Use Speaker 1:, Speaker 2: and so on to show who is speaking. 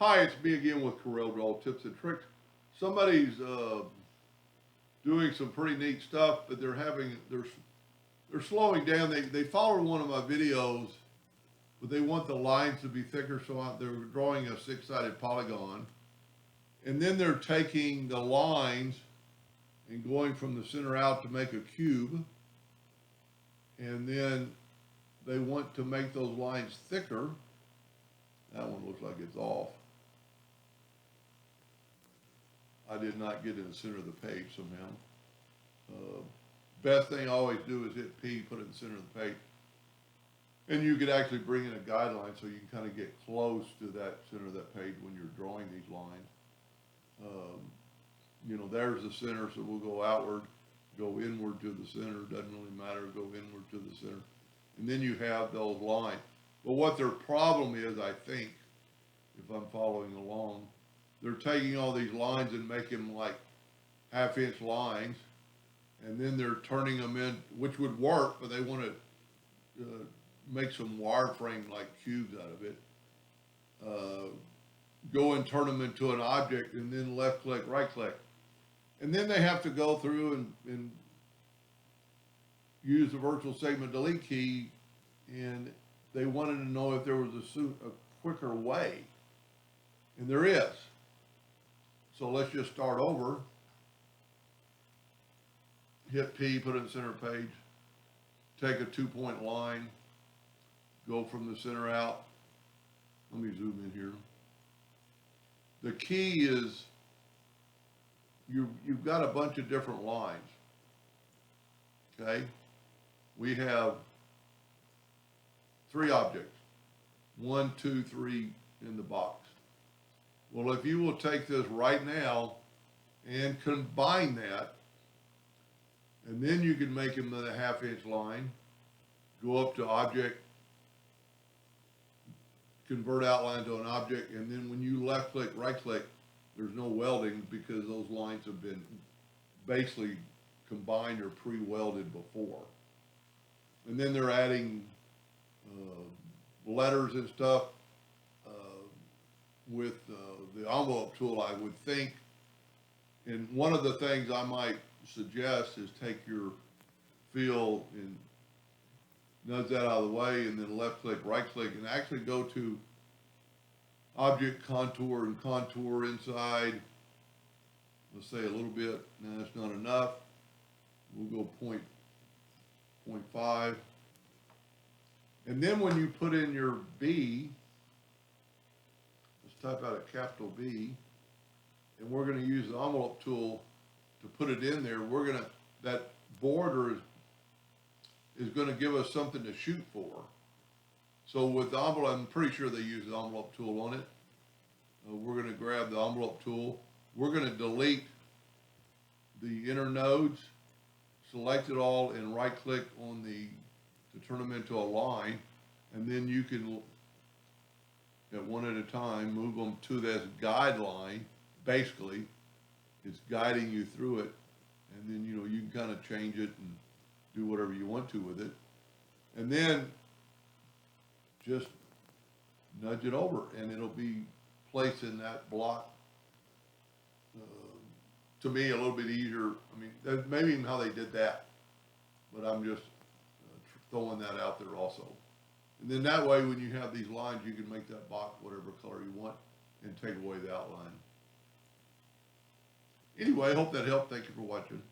Speaker 1: Hi, it's me again with Corel Draw Tips and Tricks. Somebody's doing some pretty neat stuff, but they're slowing down. They followed one of my videos, but they want the lines to be thicker, so they're drawing a six-sided polygon, and then they're taking the lines and going from the center out to make a cube, and then they want to make those lines thicker. That one looks like it's off. I did not get in the center of the page somehow. Best thing I always do is hit P, put it in the center of the page. And you could actually bring in a guideline so you can kind of get close to that center of that page when you're drawing these lines. There's the center, so we'll go outward, go inward to the center, doesn't really matter, go inward to the center. And then you have those lines. But what their problem is, I think, if I'm following along, they're taking all these lines and making them like half-inch lines, and then they're turning them in, which would work, but they want to make some wireframe like cubes out of it. Go and turn them into an object, and then left click, right click. And then they have to go through and use the virtual segment delete key, and they wanted to know if there was a quicker way. And there is. So let's just start over. Hit P, put it in the center page. Take a 2-point line. Go from the center out. Let me zoom in here. The key is you've got a bunch of different lines. Okay? We have 3 objects. 1, 2, 3 in the box. Well, if you will take this right now and combine that, and then you can make them a half-inch line, go up to object, convert outline to an object, and then when you left click, right click, there's no welding because those lines have been basically combined or pre-welded before. And then they're adding letters and stuff with the envelope tool, I would think. And one of the things I might suggest is take your fill and nudge that out of the way, and then left click, right click, and actually go to object contour and contour inside. Let's say a little bit. No, that's not enough. We'll go 0.5. And then when you put in your B, let's type out a capital B, and we're going to use the envelope tool to put it in there. That border is going to give us something to shoot for. So with the envelope, I'm pretty sure they use the envelope tool on it. We're going to grab the envelope tool. We're going to delete the inner nodes, select it all, and right click on to turn them into a line. And then you can, at one at a time, move them to this guideline. Basically, it's guiding you through it. And then, you can kind of change it and do whatever you want to with it. And then just nudge it over, and it'll be placed in that block. To me, a little bit easier. I mean, that maybe even how they did that, but I'm just throwing that out there also. And then that way, when you have these lines, you can make that box whatever color you want and take away the outline. Anyway, I hope that helped. Thank you for watching.